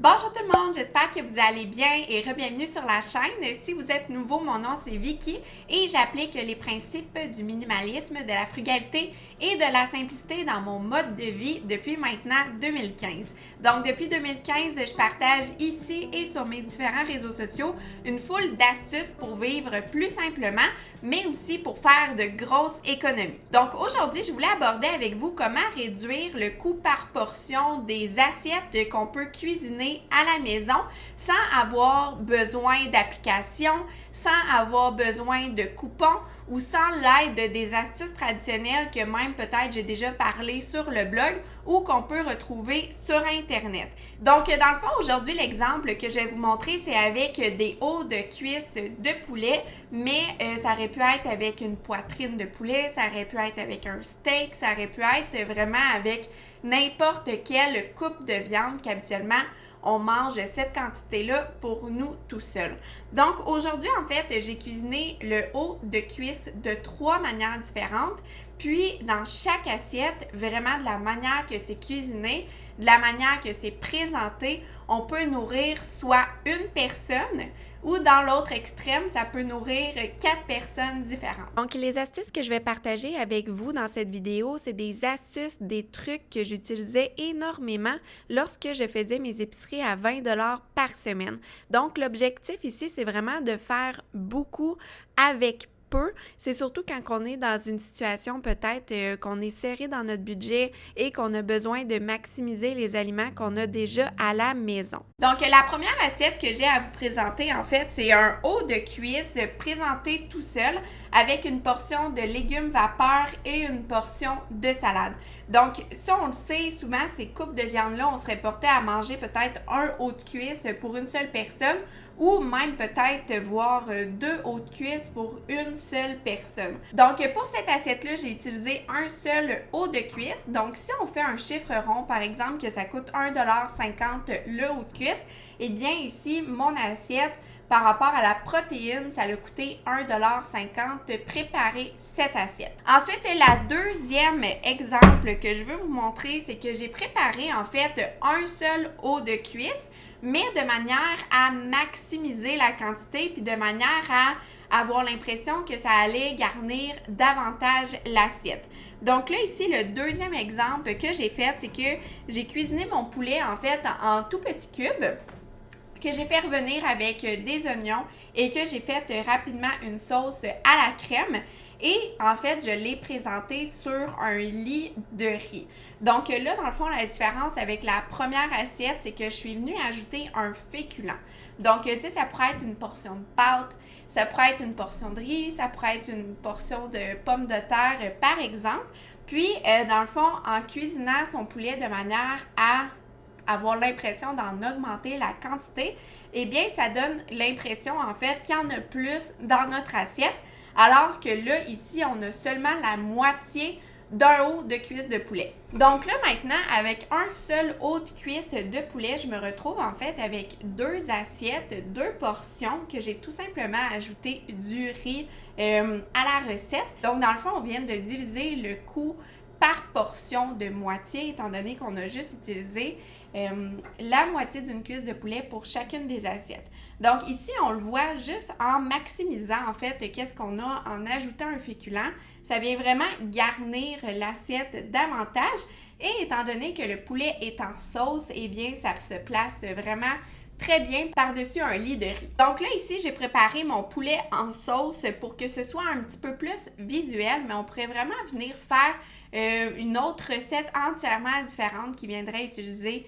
Bonjour tout le monde, j'espère que vous allez bien et re-bienvenue sur la chaîne. Si vous êtes nouveau, mon nom c'est Vicky et j'applique les principes du minimalisme, de la frugalité et de la simplicité dans mon mode de vie depuis maintenant 2015. Donc depuis 2015, je partage ici et sur mes différents réseaux sociaux une foule d'astuces pour vivre plus simplement, mais aussi pour faire de grosses économies. Donc aujourd'hui, je voulais aborder avec vous comment réduire le coût par portion des assiettes qu'on peut cuisiner à la maison sans avoir besoin d'applications, sans avoir besoin de coupons ou sans l'aide des astuces traditionnelles que même peut-être j'ai déjà parlé sur le blog ou qu'on peut retrouver sur Internet. Donc, dans le fond, aujourd'hui, l'exemple que je vais vous montrer, c'est avec des hauts de cuisse de poulet, mais ça aurait pu être avec une poitrine de poulet, ça aurait pu être avec un steak, ça aurait pu être vraiment avec n'importe quelle coupe de viande qu'habituellement on mange cette quantité-là pour nous tout seuls. Donc aujourd'hui, en fait, j'ai cuisiné le haut de cuisse de 3 manières différentes. Puis dans chaque assiette, vraiment de la manière que c'est cuisiné, de la manière que c'est présenté, on peut nourrir soit une personne ou dans l'autre extrême, ça peut nourrir 4 personnes différentes. Donc, les astuces que je vais partager avec vous dans cette vidéo, c'est des astuces, des trucs que j'utilisais énormément lorsque je faisais mes épiceries à 20 $ par semaine. Donc, l'objectif ici, c'est vraiment de faire beaucoup avec peu. C'est surtout quand on est dans une situation peut-être qu'on est serré dans notre budget et qu'on a besoin de maximiser les aliments qu'on a déjà à la maison. Donc, la première assiette que j'ai à vous présenter, en fait, c'est un haut de cuisse présenté tout seul avec une portion de légumes vapeur et une portion de salade. Donc, ça, on le sait, souvent, ces coupes de viande-là, on serait porté à manger peut-être un haut de cuisse pour une seule personne ou même peut-être voir 2 hauts de cuisse pour une seule personne. Donc, pour cette assiette-là, j'ai utilisé un seul haut de cuisse. Donc, si on fait un chiffre rond, par exemple, que ça coûte 1,50 $ le haut de cuisse, eh bien ici, mon assiette, par rapport à la protéine, ça a coûté 1,50 $ préparer cette assiette. Ensuite, la deuxième exemple que je veux vous montrer, c'est que j'ai préparé en fait un seul haut de cuisse, mais de manière à maximiser la quantité puis de manière à avoir l'impression que ça allait garnir davantage l'assiette. Donc là, ici, le deuxième exemple que j'ai fait, c'est que j'ai cuisiné mon poulet en fait en tout petits cubes que j'ai fait revenir avec des oignons et que j'ai fait rapidement une sauce à la crème. Et en fait, je l'ai présenté sur un lit de riz. Donc là, dans le fond, la différence avec la première assiette, c'est que je suis venue ajouter un féculent. Donc, tu sais, ça pourrait être une portion de pâte, ça pourrait être une portion de riz, ça pourrait être une portion de pommes de terre, par exemple. Puis, dans le fond, en cuisinant son poulet de manière à avoir l'impression d'en augmenter la quantité, eh bien, ça donne l'impression, en fait, qu'il y en a plus dans notre assiette, alors que là, ici, on a seulement la moitié d'un haut de cuisse de poulet. Donc là, maintenant, avec un seul haut de cuisse de poulet, je me retrouve en fait avec 2 assiettes, 2 portions que j'ai tout simplement ajouté du riz à la recette. Donc, dans le fond, on vient de diviser le coût par portion de moitié, étant donné qu'on a juste utilisé la moitié d'une cuisse de poulet pour chacune des assiettes. Donc ici, on le voit juste en maximisant en fait qu'est-ce qu'on a en ajoutant un féculent. Ça vient vraiment garnir l'assiette davantage et étant donné que le poulet est en sauce, eh bien ça se place vraiment très bien par-dessus un lit de riz. Donc là, ici, j'ai préparé mon poulet en sauce pour que ce soit un petit peu plus visuel, mais on pourrait vraiment venir faire une autre recette entièrement différente qui viendrait utiliser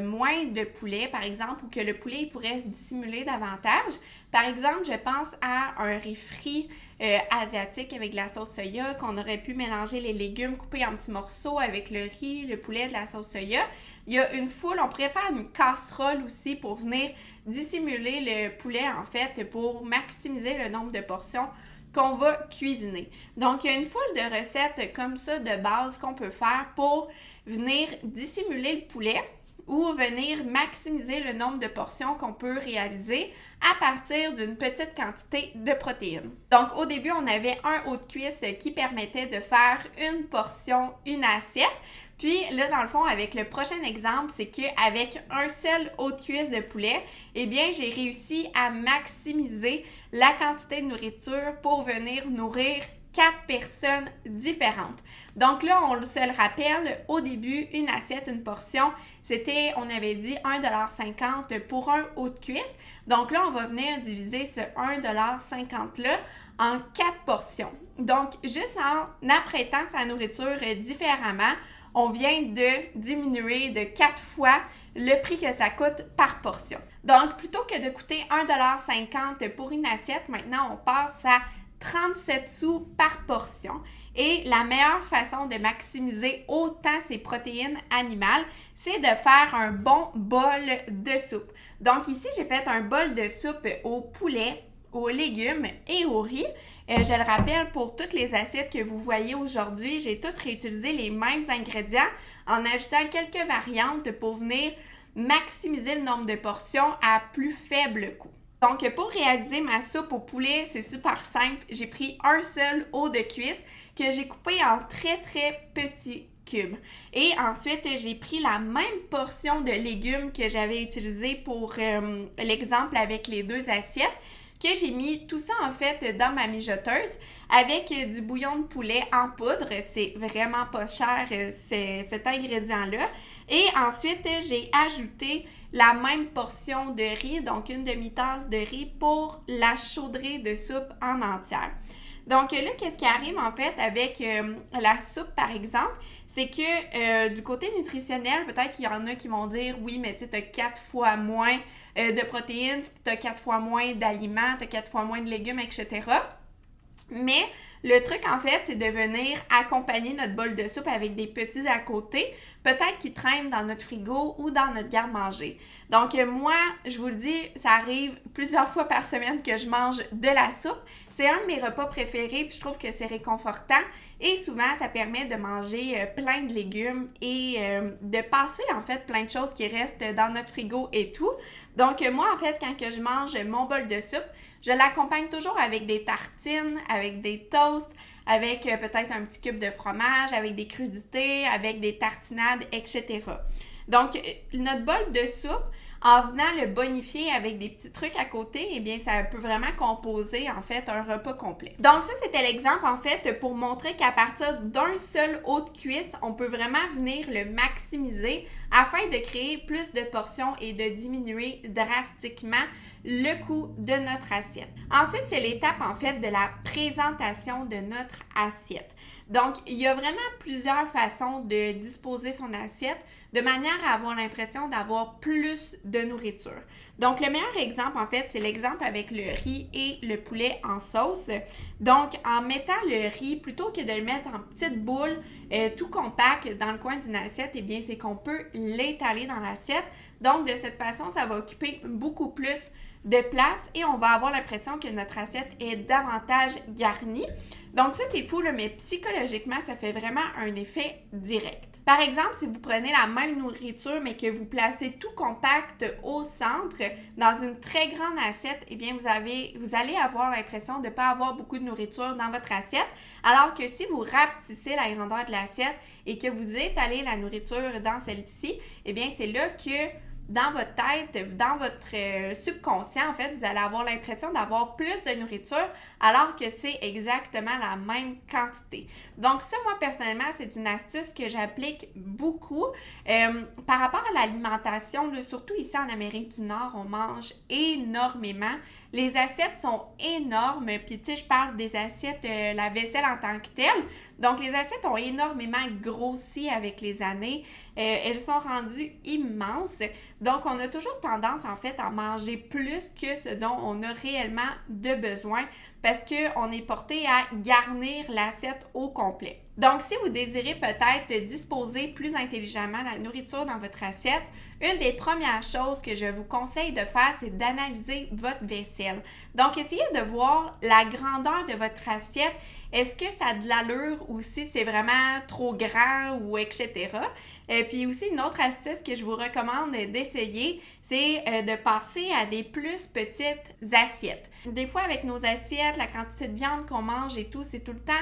moins de poulet, par exemple, ou que le poulet pourrait se dissimuler davantage. Par exemple, je pense à un riz frit asiatique avec de la sauce soya, qu'on aurait pu mélanger les légumes coupés en petits morceaux avec le riz, le poulet, de la sauce soya. Il y a une foule, on pourrait faire une casserole aussi pour venir dissimuler le poulet, en fait, pour maximiser le nombre de portions qu'on va cuisiner. Donc, il y a une foule de recettes comme ça de base qu'on peut faire pour venir dissimuler le poulet ou venir maximiser le nombre de portions qu'on peut réaliser à partir d'une petite quantité de protéines. Donc, au début, on avait un haut de cuisse qui permettait de faire une portion, une assiette. Puis là, dans le fond, avec le prochain exemple, c'est qu'avec un seul haut de cuisse de poulet, eh bien, j'ai réussi à maximiser la quantité de nourriture pour venir nourrir 4 personnes différentes. Donc là, on se le rappelle, au début, une assiette, une portion, c'était, on avait dit 1,50$ pour un haut de cuisse. Donc là, on va venir diviser ce 1,50$-là en 4 portions. Donc, juste en apprêtant sa nourriture différemment, on vient de diminuer de 4 fois le prix que ça coûte par portion. Donc, plutôt que de coûter 1,50$ pour une assiette, maintenant, on passe à 37 sous par portion. Et la meilleure façon de maximiser autant ces protéines animales, c'est de faire un bon bol de soupe. Donc ici, j'ai fait un bol de soupe au poulet, aux légumes et au riz. Je le rappelle, pour toutes les assiettes que vous voyez aujourd'hui, j'ai toutes réutilisé les mêmes ingrédients en ajoutant quelques variantes pour venir maximiser le nombre de portions à plus faible coût. Donc, pour réaliser ma soupe au poulet, c'est super simple. J'ai pris un seul haut de cuisse que j'ai coupé en très, très petits cubes. Et ensuite, j'ai pris la même portion de légumes que j'avais utilisé pour l'exemple avec les 2 assiettes, que j'ai mis tout ça en fait dans ma mijoteuse avec du bouillon de poulet en poudre. C'est vraiment pas cher cet ingrédient-là. Et ensuite, j'ai ajouté la même portion de riz, donc une demi-tasse de riz pour la chaudrée de soupe en entière. Donc là, qu'est-ce qui arrive en fait avec la soupe par exemple, c'est que du côté nutritionnel, peut-être qu'il y en a qui vont dire oui, mais tu sais, tu as 4 fois moins de protéines, tu as 4 fois moins d'aliments, tu as 4 fois moins de légumes, etc. Mais le truc, en fait, c'est de venir accompagner notre bol de soupe avec des petits à côté, peut-être qui traînent dans notre frigo ou dans notre garde-manger. Donc, moi, je vous le dis, ça arrive plusieurs fois par semaine que je mange de la soupe. C'est un de mes repas préférés, puis je trouve que c'est réconfortant. Et souvent, ça permet de manger plein de légumes et de passer, en fait, plein de choses qui restent dans notre frigo et tout. Donc, moi, en fait, quand que je mange mon bol de soupe, je l'accompagne toujours avec des tartines, avec des toasts, avec peut-être un petit cube de fromage, avec des crudités, avec des tartinades, etc. Donc, notre bol de soupe, en venant le bonifier avec des petits trucs à côté, eh bien, ça peut vraiment composer, en fait, un repas complet. Donc, ça, c'était l'exemple, en fait, pour montrer qu'à partir d'un seul haut de cuisse, on peut vraiment venir le maximiser afin de créer plus de portions et de diminuer drastiquement le coût de notre assiette. Ensuite, c'est l'étape, en fait, de la présentation de notre assiette. Donc, il y a vraiment plusieurs façons de disposer son assiette de manière à avoir l'impression d'avoir plus de nourriture. Donc, le meilleur exemple, en fait, c'est l'exemple avec le riz et le poulet en sauce. Donc, en mettant le riz, plutôt que de le mettre en petites boules, tout compact dans le coin d'une assiette, eh bien, c'est qu'on peut l'étaler dans l'assiette. Donc, de cette façon, ça va occuper beaucoup plus de place et on va avoir l'impression que notre assiette est davantage garnie. Donc ça, c'est fou, là, mais psychologiquement, ça fait vraiment un effet direct. Par exemple, si vous prenez la même nourriture, mais que vous placez tout compact au centre, dans une très grande assiette, eh bien, vous allez avoir l'impression de ne pas avoir beaucoup de nourriture dans votre assiette, alors que si vous rapetissez la grandeur de l'assiette et que vous étalez la nourriture dans celle-ci, eh bien, c'est là que dans votre tête, dans votre subconscient, en fait, vous allez avoir l'impression d'avoir plus de nourriture alors que c'est exactement la même quantité. Donc ça, moi, personnellement, c'est une astuce que j'applique beaucoup. Par rapport à l'alimentation, là, surtout ici en Amérique du Nord, on mange énormément. Les assiettes sont énormes, puis tu sais, je parle des assiettes, la vaisselle en tant que telle. Donc, les assiettes ont énormément grossi avec les années. Elles sont rendues immenses. Donc, on a toujours tendance, en fait, à manger plus que ce dont on a réellement de besoin parce qu'on est porté à garnir l'assiette au complet. Donc, si vous désirez peut-être disposer plus intelligemment la nourriture dans votre assiette, une des premières choses que je vous conseille de faire, c'est d'analyser votre vaisselle. Donc, essayez de voir la grandeur de votre assiette. Est-ce que ça a de l'allure ou si c'est vraiment trop grand ou etc. Puis aussi, une autre astuce que je vous recommande d'essayer, c'est de passer à des plus petites assiettes. Des fois, avec nos assiettes, la quantité de viande qu'on mange et tout, c'est tout le temps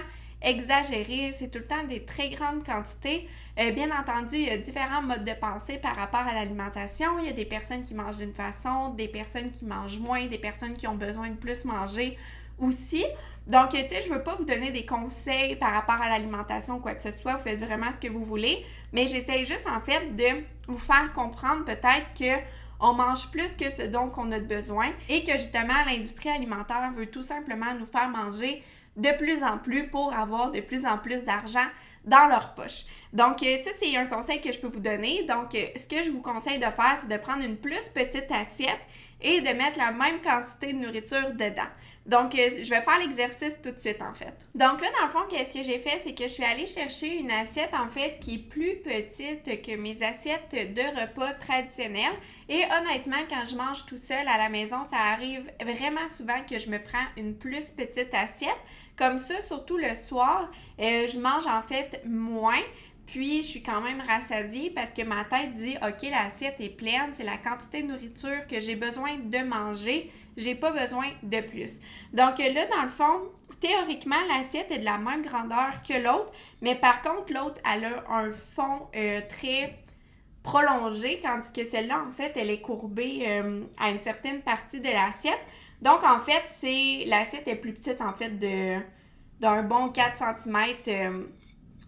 exagéré, c'est tout le temps des très grandes quantités. Bien entendu, il y a différents modes de pensée par rapport à l'alimentation. Il y a des personnes qui mangent d'une façon, des personnes qui mangent moins, des personnes qui ont besoin de plus manger aussi. Donc, tu sais, je veux pas vous donner des conseils par rapport à l'alimentation ou quoi que ce soit. Vous faites vraiment ce que vous voulez. Mais j'essaie juste, en fait, de vous faire comprendre peut-être que on mange plus que ce dont on a besoin et que justement, l'industrie alimentaire veut tout simplement nous faire manger de plus en plus pour avoir de plus en plus d'argent dans leur poche. Donc, ça, c'est un conseil que je peux vous donner. Donc, ce que je vous conseille de faire, c'est de prendre une plus petite assiette et de mettre la même quantité de nourriture dedans. Donc, je vais faire l'exercice tout de suite, en fait. Donc là, dans le fond, qu'est-ce que j'ai fait? C'est que je suis allée chercher une assiette, en fait, qui est plus petite que mes assiettes de repas traditionnelles. Et honnêtement, quand je mange tout seul à la maison, ça arrive vraiment souvent que je me prends une plus petite assiette. Comme ça, surtout le soir, je mange, en fait, moins. Puis, je suis quand même rassasiée parce que ma tête dit « Ok, l'assiette est pleine, c'est la quantité de nourriture que j'ai besoin de manger. J'ai pas besoin de plus. » Donc là, dans le fond, théoriquement, l'assiette est de la même grandeur que l'autre, mais par contre, l'autre, elle a un fond très prolongé, tandis que celle-là, en fait, elle est courbée à une certaine partie de l'assiette. Donc, en fait, l'assiette est plus petite, en fait, d'un bon 4 cm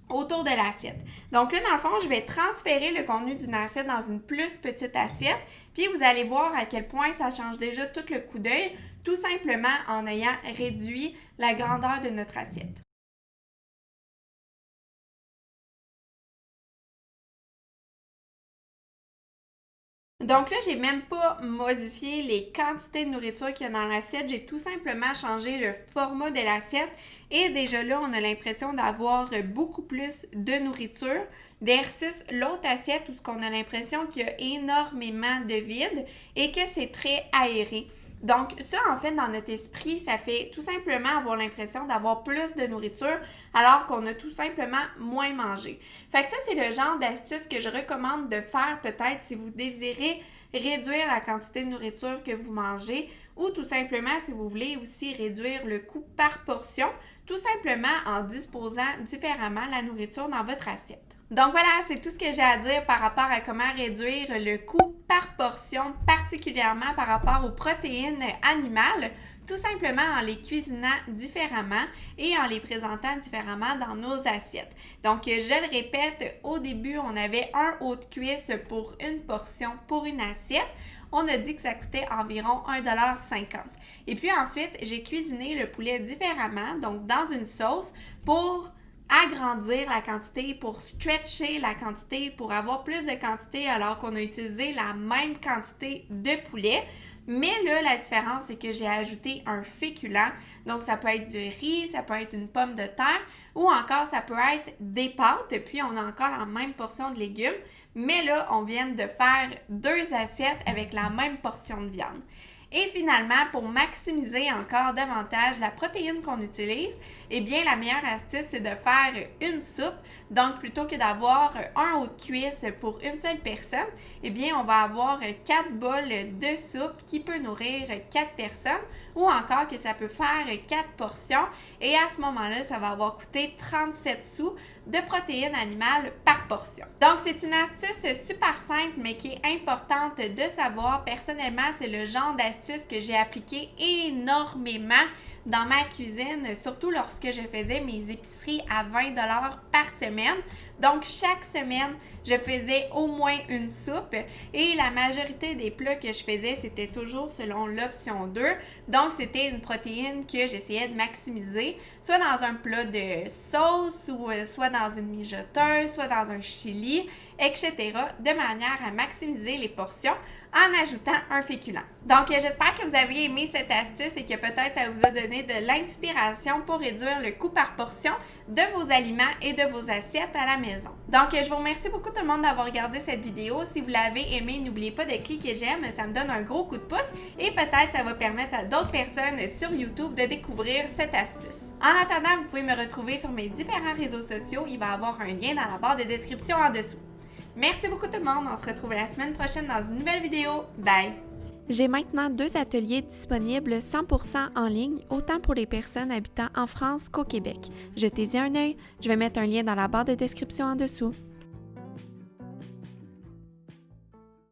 autour de l'assiette. Donc là, dans le fond, je vais transférer le contenu d'une assiette dans une plus petite assiette. Puis vous allez voir à quel point ça change déjà tout le coup d'œil, tout simplement en ayant réduit la grandeur de notre assiette. Donc là, j'ai même pas modifié les quantités de nourriture qu'il y a dans l'assiette. J'ai tout simplement changé le format de l'assiette. Et déjà là, on a l'impression d'avoir beaucoup plus de nourriture versus l'autre assiette où on a l'impression qu'il y a énormément de vide et que c'est très aéré. Donc ça, en fait, dans notre esprit, ça fait tout simplement avoir l'impression d'avoir plus de nourriture alors qu'on a tout simplement moins mangé. Fait que ça, c'est le genre d'astuce que je recommande de faire peut-être si vous désirez réduire la quantité de nourriture que vous mangez ou tout simplement si vous voulez aussi réduire le coût par portion, tout simplement en disposant différemment la nourriture dans votre assiette. Donc voilà, c'est tout ce que j'ai à dire par rapport à comment réduire le coût par portion, particulièrement par rapport aux protéines animales, tout simplement en les cuisinant différemment et en les présentant différemment dans nos assiettes. Donc, je le répète, au début, on avait un haut de cuisse pour une portion pour une assiette. On a dit que ça coûtait environ 1,50 $. Et puis ensuite, j'ai cuisiné le poulet différemment, donc dans une sauce pour agrandir la quantité, pour stretcher la quantité, pour avoir plus de quantité alors qu'on a utilisé la même quantité de poulet. Mais là, la différence, c'est que j'ai ajouté un féculent. Donc, ça peut être du riz, ça peut être une pomme de terre ou encore ça peut être des pâtes. Puis, on a encore la même portion de légumes. Mais là, on vient de faire 2 assiettes avec la même portion de viande. Et finalement, pour maximiser encore davantage la protéine qu'on utilise, eh bien, la meilleure astuce, c'est de faire une soupe. Donc, plutôt que d'avoir un haut de cuisse pour une seule personne, eh bien, on va avoir 4 bols de soupe qui peut nourrir 4 personnes ou encore que ça peut faire 4 portions. Et à ce moment-là, ça va avoir coûté 37 sous de protéines animales par portion. Donc, c'est une astuce super simple, mais qui est importante de savoir. Personnellement, c'est le genre d'astuce que j'ai appliqué énormément dans ma cuisine, surtout lorsque je faisais mes épiceries à 20 $ par semaine. Donc, chaque semaine, je faisais au moins une soupe et la majorité des plats que je faisais, c'était toujours selon l'option 2. Donc, c'était une protéine que j'essayais de maximiser, soit dans un plat de sauce ou soit dans une mijoteuse, soit dans un chili, etc., de manière à maximiser les portions en ajoutant un féculent. Donc, j'espère que vous avez aimé cette astuce et que peut-être ça vous a donné de l'inspiration pour réduire le coût par portion de vos aliments et de vos assiettes à la maison. Donc, je vous remercie beaucoup tout le monde d'avoir regardé cette vidéo. Si vous l'avez aimée, n'oubliez pas de cliquer j'aime, ça me donne un gros coup de pouce et peut-être ça va permettre à d'autres personnes sur YouTube de découvrir cette astuce. En attendant, vous pouvez me retrouver sur mes différents réseaux sociaux. Il va y avoir un lien dans la barre de description en dessous. Merci beaucoup tout le monde. On se retrouve la semaine prochaine dans une nouvelle vidéo. Bye! J'ai maintenant 2 ateliers disponibles 100% en ligne, autant pour les personnes habitant en France qu'au Québec. Jetez-y un œil, je vais mettre un lien dans la barre de description en dessous.